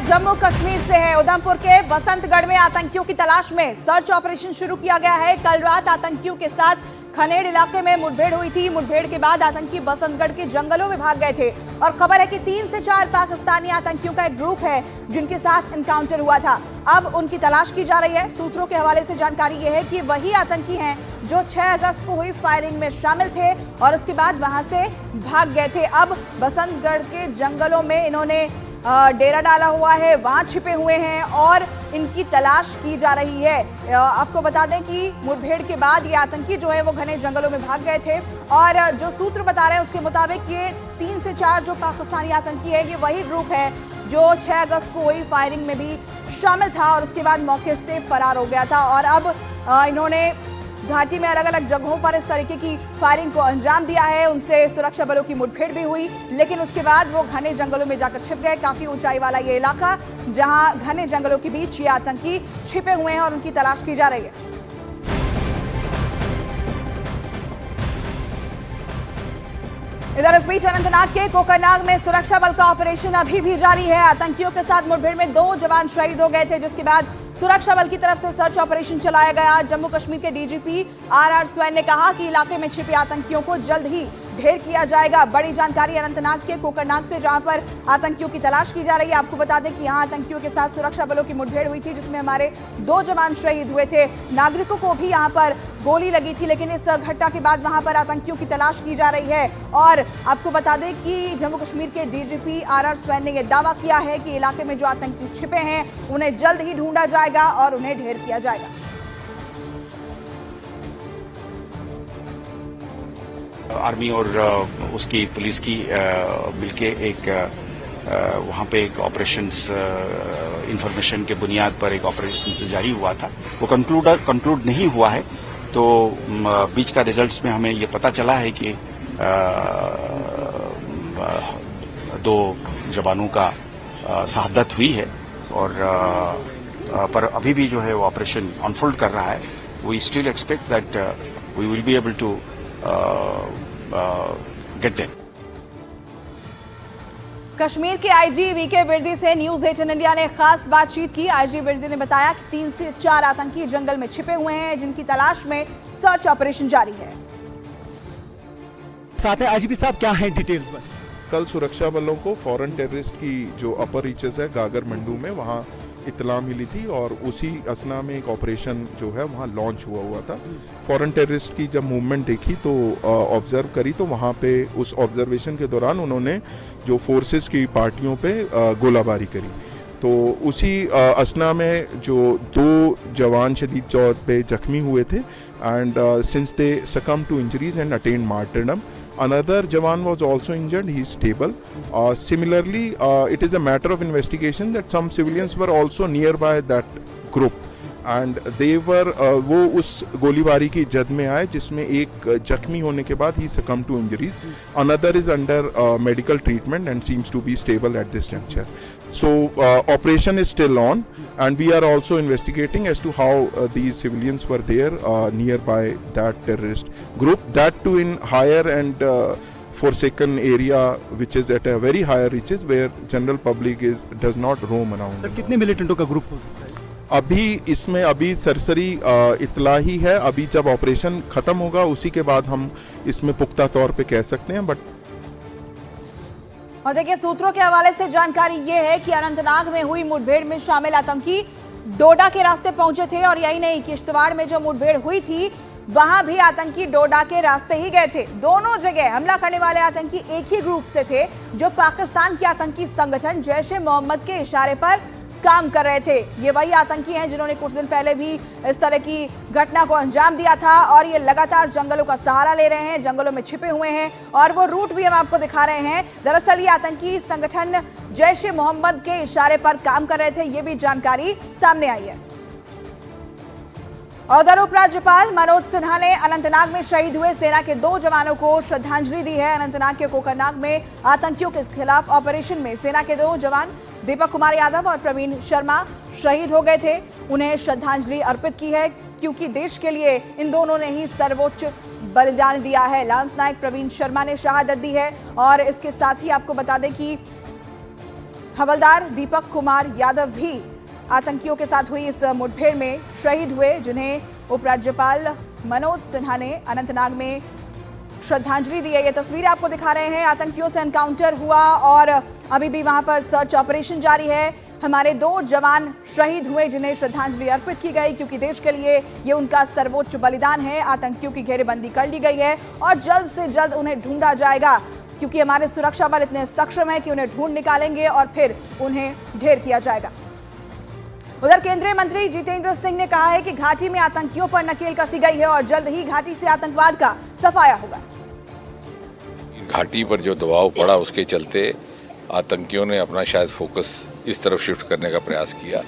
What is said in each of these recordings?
जम्मू कश्मीर से है। उधमपुर के बसंतगढ़ में आतंकियों की तलाश में सर्च ऑपरेशन शुरू किया गया है। कल रात आतंकियों के साथ खनेड़ इलाके में मुठभेड़ हुई थी। मुठभेड़ के बाद आतंकी बसंतगढ़ के जंगलों में भाग गए थे और खबर है कि 3 से 4 पाकिस्तानी आतंकियों का एक ग्रुप है जिनके साथ एनकाउंटर हुआ था। अब उनकी तलाश की जा रही है। सूत्रों के हवाले से जानकारी यह है कि वही आतंकी हैं जो 6 अगस्त को हुई फायरिंग में शामिल थे और उसके बाद वहां से भाग गए थे। अब बसंतगढ़ के जंगलों में इन्होंने डेरा डाला हुआ है, वहां छिपे हुए हैं और इनकी तलाश की जा रही है। आपको बता दें कि मुठभेड़ के बाद ये आतंकी जो है वो घने जंगलों में भाग गए थे और जो सूत्र बता रहे हैं उसके मुताबिक ये 3 से 4 जो पाकिस्तानी आतंकी है ये वही ग्रुप है जो 6 अगस्त को हुई फायरिंग में भी शामिल था और उसके बाद मौके से फरार हो गया था। और अब इन्होंने घाटी में अलग अलग जगहों पर इस तरीके की फायरिंग को अंजाम दिया है। उनसे सुरक्षा बलों की मुठभेड़ भी हुई, लेकिन उसके बाद वो घने जंगलों में जाकर छिप गए। काफी ऊंचाई वाला ये इलाका जहां घने जंगलों के बीच ये आतंकी छिपे हुए हैं और उनकी तलाश की जा रही है। इधर इस बीच अनंतनाग के कोकरनाग में सुरक्षा बल का ऑपरेशन अभी भी जारी है। आतंकियों के साथ मुठभेड़ में 2 जवान शहीद हो गए थे, जिसके बाद सुरक्षा बल की तरफ से सर्च ऑपरेशन चलाया गया। जम्मू कश्मीर के डीजीपी आर स्वैन ने कहा कि इलाके में छिपे आतंकियों को जल्द ही ढेर किया जाएगा। बड़ी जानकारी अनंतनाग के कोकरनाग से, जहां पर आतंकियों की तलाश की जा रही है। आपको बता दें कि यहां आतंकियों के साथ सुरक्षा बलों की मुठभेड़ हुई थी जिसमें हमारे 2 जवान शहीद हुए थे। नागरिकों को भी यहां पर गोली लगी थी, लेकिन इस घटना के बाद वहां पर आतंकियों की तलाश की जा रही है। और आपको बता दें कि जम्मू कश्मीर के डीजीपी आर स्वैन ने यह दावा किया है कि इलाके में जो आतंकी छिपे हैं उन्हें जल्द ही ढूंढा जाएगा और उन्हें ढेर किया जाएगा। आर्मी और उसकी पुलिस की मिलके एक वहाँ पे एक ऑपरेशंस इंफॉर्मेशन के बुनियाद पर एक ऑपरेशन जारी हुआ था। वो कंक्लूड नहीं हुआ है, तो बीच का रिजल्ट्स में हमें ये पता चला है कि 2 जवानों का शहादत हुई है और पर अभी भी जो है वो ऑपरेशन अनफोल्ड कर रहा है। We still expect that we will be able to get them. Kashmir के आईजी वीके बिरदी से न्यूज 18 इंडिया ने खास बातचीत की। आईजी बिरदी ने बताया कि 3 से 4 आतंकी जंगल में छिपे हुए हैं जिनकी तलाश में सर्च ऑपरेशन जारी है। साथ है आईजीपी साहब, क्या है डिटेल्स बस? कल सुरक्षा बलों को फॉरेन टेररिस्ट की जो अपर रीचेस है गागर मंडू में, वहाँ इत्तला मिली थी और उसी असना में एक ऑपरेशन जो है वहाँ लॉन्च हुआ था। फॉरेन टेररिस्ट की जब मूवमेंट देखी तो ऑब्जर्व करी, तो वहाँ पे उस ऑब्जर्वेशन के दौरान उन्होंने जो फोर्सेस की पार्टियों पे गोलाबारी करी। तो उसी असना में जो 2 जवान शदीद तौर पे जख्मी हुए थे and since they succumb to injuries and attain martyrdom, another Jawan was also injured. He is stable. Similarly, it is a matter of investigation that some civilians were also nearby that group, and they were वो उस गोलीबारी की जद में आए जिसमें एक जख्मी होने के बाद he succumbed to injuries. Another is under medical treatment and seems to be stable at this juncture. So operation is still on, and we are also investigating as to how these civilians were there nearby that terrorist group, that too in higher and forsaken area which is at a very higher reaches where general public does not roam around. Sir, कितने मिलिटेंटों का group हो सकता है? अभी इसमें अभी सरसरी इतला ही है। अभी जब ऑपरेशन खत्म होगा उसी के बाद हम इसमें पुख्ता तौर पे कह सकते हैं। बट और देखिए, सूत्रों के हवाले से जानकारी ये है कि अनंतनाग में हुई मुठभेड़ में शामिल आतंकी डोडा के रास्ते पहुंचे थे और यही नहीं, किश्तवाड़ में जो मुठभेड़ हुई थी वहां भी आतंकी डोडा के रास्ते ही गए थे। दोनों जगह हमला करने वाले आतंकी एक ही ग्रुप से थे जो पाकिस्तान के आतंकी संगठन जैश-ए-मोहम्मद के इशारे पर काम कर रहे थे। ये वही आतंकी हैं जिन्होंने कुछ दिन पहले भी इस तरह की घटना को अंजाम दिया था और ये लगातार जंगलों का सहारा ले रहे हैं, जंगलों में छिपे हुए हैं और वो रूट भी हम आपको दिखा रहे हैं। दरअसल ये आतंकी संगठन जैश-ए-मोहम्मद के इशारे पर काम कर रहे थे, ये भी जानकारी सामने आई है। उधर उपराज्यपाल मनोज सिन्हा ने अनंतनाग में शहीद हुए सेना के 2 जवानों को श्रद्धांजलि दी है। अनंतनाग के कोकरनाग में आतंकियों के खिलाफ ऑपरेशन में सेना के 2 जवान दीपक कुमार यादव और प्रवीण शर्मा शहीद हो गए थे। उन्हें श्रद्धांजलि अर्पित की है क्योंकि देश के लिए इन दोनों ने ही सर्वोच्च बलिदान दिया है। लांस नायक प्रवीण शर्मा ने शहादत दी है और इसके साथ ही आपको बता दें कि हवलदार दीपक कुमार यादव भी आतंकियों के साथ हुई इस मुठभेड़ में शहीद हुए, जिन्हें उपराज्यपाल मनोज सिन्हा ने अनंतनाग में श्रद्धांजलि दी है। ये तस्वीर आपको दिखा रहे हैं। आतंकियों से एनकाउंटर हुआ और अभी भी वहां पर सर्च ऑपरेशन जारी है। हमारे 2 जवान शहीद हुए, जिन्हें श्रद्धांजलि अर्पित की गई, क्योंकि देश के लिए ये उनका सर्वोच्च बलिदान है। आतंकियों की घेरेबंदी कर ली गई है और जल्द से जल्द उन्हें ढूंढा जाएगा, क्योंकि हमारे सुरक्षा बल इतने सक्षम है कि उन्हें ढूंढ निकालेंगे और फिर उन्हें ढेर किया जाएगा। उधर केंद्रीय मंत्री जितेंद्र सिंह ने कहा है कि घाटी में आतंकियों पर नकेल कसी गई है और जल्द ही घाटी से आतंकवाद का सफाया होगा। घाटी पर जो दबाव पड़ा उसके चलते आतंकियों ने अपना शायद फोकस इस तरफ शिफ्ट करने का प्रयास किया,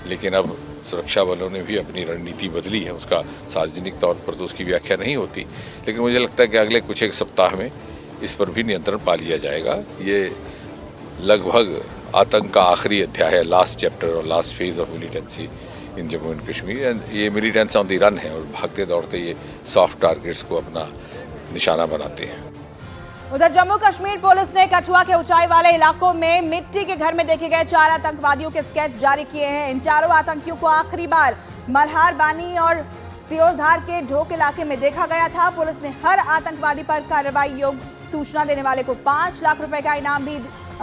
लेकिन अब सुरक्षा बलों ने भी अपनी रणनीति बदली है। उसका सार्वजनिक तौर पर तो उसकी व्याख्या नहीं होती, लेकिन मुझे लगता है कि अगले कुछ एक सप्ताह में इस पर भी नियंत्रण पा लिया जाएगा। ये लगभग आतंक का आखिरी अध्याय है, लास्ट चैप्टर और last phase of militancy in Jammu and Kashmir. And ये मिलिटेंट्स ऑन द रन है और भागते दौड़ते ये सॉफ्ट टारगेट्स को अपना निशाना बनाते हैं। उधर जम्मू कश्मीर पुलिस ने कठुआ के ऊंचाई वाले इलाकों में मिट्टी के घर में देखे गए 4 आतंकवादियों के स्केच जारी किए हैं। इन चारों आतंकियों को आखिरी बार मल्हार बानी और सियोधार के ढोक इलाके में देखा गया था। पुलिस ने हर आतंकवादी पर कार्रवाई योग्य सूचना देने वाले को 5 लाख रुपए का इनाम भी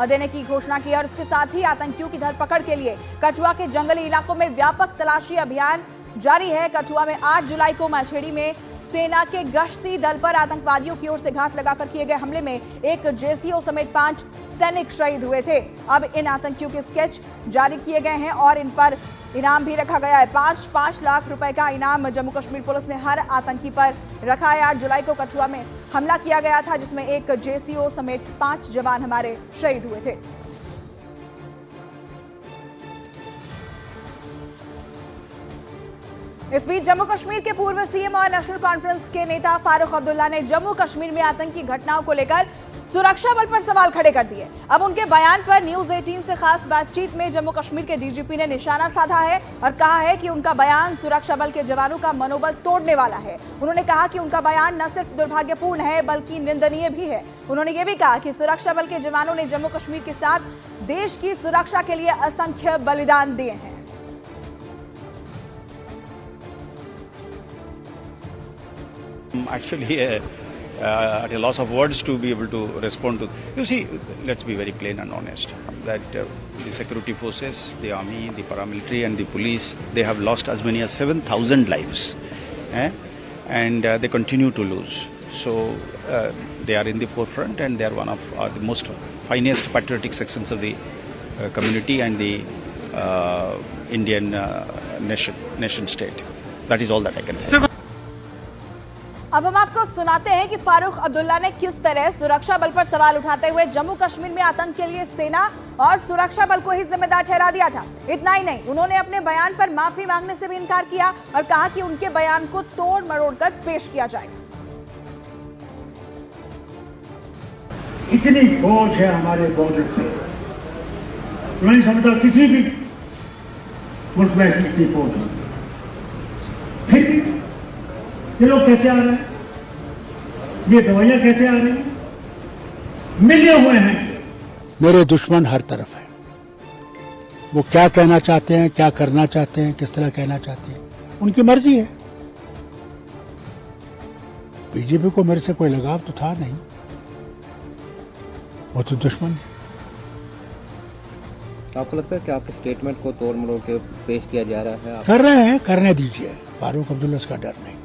देने की घोषणा की और इसके साथ ही आतंकियों की धरपकड़ के लिए कठुआ के जंगली इलाकों में व्यापक तलाशी अभियान जारी है। कठुआ में 8 जुलाई को माछेड़ी में सेना के गश्ती दल पर आतंकवादियों की ओर से घात लगाकर किए गए हमले में एक जेसीओ समेत 5 सैनिक शहीद हुए थे। अब इन आतंकियों के स्केच जारी किए गए हैं और इन पर इनाम भी रखा गया है। 5 लाख रुपए का इनाम जम्मू कश्मीर पुलिस ने हर आतंकी पर रखा है। 8 जुलाई को कठुआ में हमला किया गया था, जिसमें एक जेसीओ समेत 5 जवान हमारे शहीद हुए थे। इस बीच जम्मू कश्मीर के पूर्व सीएम और नेशनल कॉन्फ्रेंस के नेता फारूक अब्दुल्ला ने जम्मू कश्मीर में आतंकी घटनाओं को लेकर सुरक्षा बल पर सवाल खड़े कर दिए। अब उनके बयान पर न्यूज 18 से खास बातचीत में जम्मू कश्मीर के डीजीपी ने निशाना साधा है और कहा है कि उनका बयान सुरक्षा बल के जवानों का मनोबल तोड़ने वाला है। उन्होंने कहा कि उनका बयान न सिर्फ दुर्भाग्यपूर्ण है बल्कि निंदनीय भी है। उन्होंने ये भी कहा कि सुरक्षा बल के जवानों ने जम्मू कश्मीर के साथ देश की सुरक्षा के लिए असंख्य बलिदान दिए हैं। Actually, at a loss of words to be able to respond to. You see, let's be very plain and honest that the security forces, the army, the paramilitary and the police, they have lost as many as 7,000 lives, and they continue to lose. So they are in the forefront and they are one of the most finest patriotic sections of the community and the Indian nation state. That is all that I can say. अब हम आपको सुनाते हैं कि फारूक अब्दुल्ला ने किस तरह सुरक्षा बल पर सवाल उठाते हुए जम्मू कश्मीर में आतंक के लिए सेना और सुरक्षा बल को ही जिम्मेदार ठहरा दिया था। इतना ही नहीं, उन्होंने अपने बयान पर माफी मांगने से भी इनकार किया और कहा कि उनके बयान को तोड़ मरोड़ कर पेश किया जाएगा। इतनी फौज है हमारे बॉर्डर पे, नहीं समझता किसी भी मुल्क में ऐसी इतनी फौज होती। फिर भी ये लोग कैसे आ रहे हैं, ये दवाइयां कैसे आ रही हैं, मिले हुए हैं। मेरे दुश्मन हर तरफ है। वो क्या कहना चाहते हैं, क्या करना चाहते हैं, किस तरह कहना चाहते हैं, उनकी मर्जी है। बीजेपी को मेरे से कोई लगाव तो था नहीं, वो तो दुश्मन है। आपको लगता है कि आपके स्टेटमेंट को तोड़ मरोड़ के पेश किया जा रहा है? कर रहे हैं, करने दीजिए। फारूक अब्दुल्ला का डर नहीं,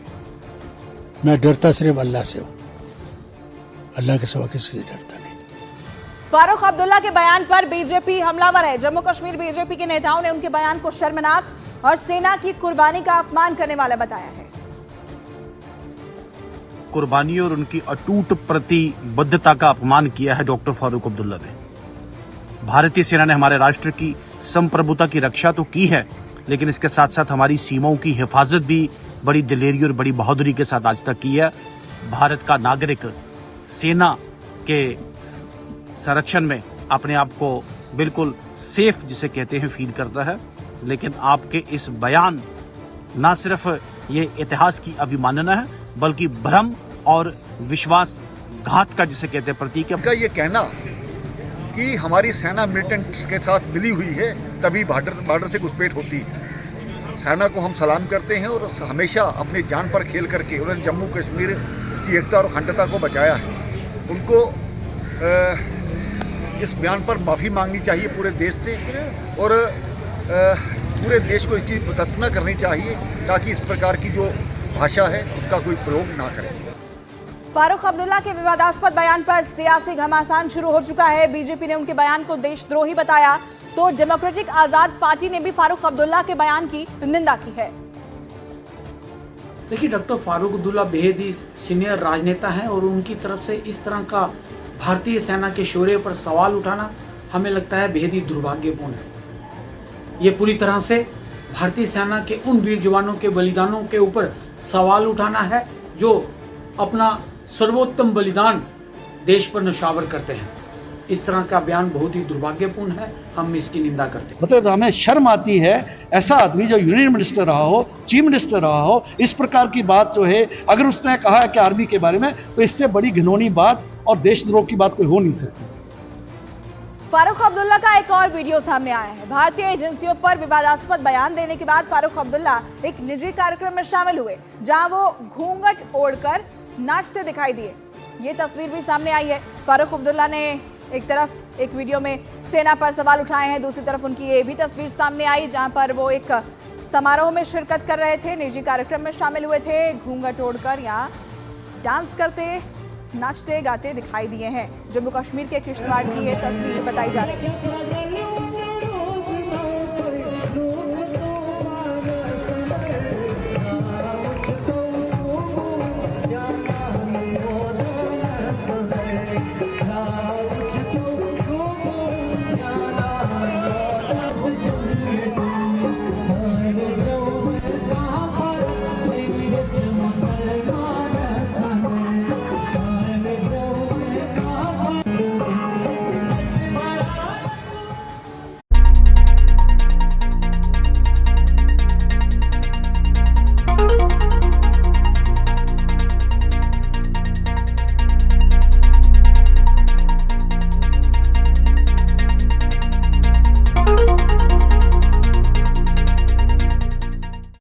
मैं डरता सिर्फ अल्लाह से हूं, अल्लाह के सिवा किसी से डरता नहीं। फारूक अब्दुल्ला के बयान पर बीजेपी हमलावर है। जम्मू कश्मीर बीजेपी के नेताओं ने उनके बयान को शर्मनाक और सेना की कुर्बानी का अपमान करने वाला बताया है। कुर्बानी और उनकी अटूट प्रतिबद्धता का अपमान किया है डॉक्टर फारूक अब्दुल्ला ने। भारतीय सेना ने हमारे राष्ट्र की संप्रभुता की रक्षा तो की है, लेकिन इसके साथ साथ हमारी सीमाओं की हिफाजत भी बड़ी दिलेरी और बड़ी बहादुरी के साथ आज तक की है। भारत का नागरिक सेना के संरक्षण में अपने आप को बिल्कुल सेफ जिसे कहते हैं फील करता है। लेकिन आपके इस बयान न सिर्फ ये इतिहास की अभिमानना है बल्कि भ्रम और विश्वासघात का जिसे कहते हैं प्रतीक है। ये कहना कि हमारी सेना मिलिटेंट के साथ मिली हुई है, तभी बॉर्डर से घुसपैठ होती है। सेना को हम सलाम करते हैं और हमेशा अपनी जान पर खेल करके उन्होंने जम्मू कश्मीर की एकता और अखंडता को बचाया है। उनको इस बयान पर माफ़ी मांगनी चाहिए पूरे देश से, और पूरे देश को इस चीज़ मुतस्सना करनी चाहिए ताकि इस प्रकार की जो भाषा है उसका कोई प्रयोग ना करें। फारूक अब्दुल्ला के विवादास्पद बयान पर सियासी घमासान शुरू हो चुका है। बीजेपी ने उनके बयान को देशद्रोही बताया तो डेमोक्रेटिक आजाद पार्टी ने भी फारूक अब्दुल्ला के बयान की निंदा की है। देखिए, डॉक्टर फारूक अब्दुल्ला बेहद ही सीनियर राजनेता हैं और उनकी तरफ से इस तरह का भारतीय सेना के शौर्य पर सवाल उठाना हमें लगता है बेहद ही दुर्भाग्यपूर्ण है। ये पूरी तरह से भारतीय सेना के उन वीर जवानों के बलिदानों के ऊपर सवाल उठाना है जो अपना सर्वोत्तम बलिदान देश पर नौशावर करते हैं। इस तरह का बयान बहुत ही दुर्भाग्यपूर्ण है, हम इसकी निंदा करते हैं। मतलब हमें शर्म आती है, ऐसा आदमी जो यूनियन मिनिस्टर रहा हो, चीफ मिनिस्टर रहा हो, इस प्रकार की बात जो है अगर उसने कहा है कि आर्मी के बारे में, तो इससे बड़ी घिनौनी बात और देशद्रोह की बात कोई हो नहीं सकती। फारूक अब्दुल्ला का एक और वीडियो सामने आया है। भारतीय एजेंसियों पर विवादास्पद बयान देने के बाद फारूक अब्दुल्ला एक निजी कार्यक्रम में शामिल हुए, जहां वो घूंघट ओढ़कर नाचते दिखाई दिए। ये तस्वीर भी सामने आई है। फारूक अब्दुल्ला ने एक तरफ एक वीडियो में सेना पर सवाल उठाए हैं, दूसरी तरफ उनकी ये भी तस्वीर सामने आई जहां पर वो एक समारोह में शिरकत कर रहे थे, निजी कार्यक्रम में शामिल हुए थे। घूंघट ओढ़कर यहाँ डांस करते, नाचते गाते दिखाई दिए हैं। जम्मू कश्मीर के किश्तवाड़ की ये तस्वीर बताई जा रही है।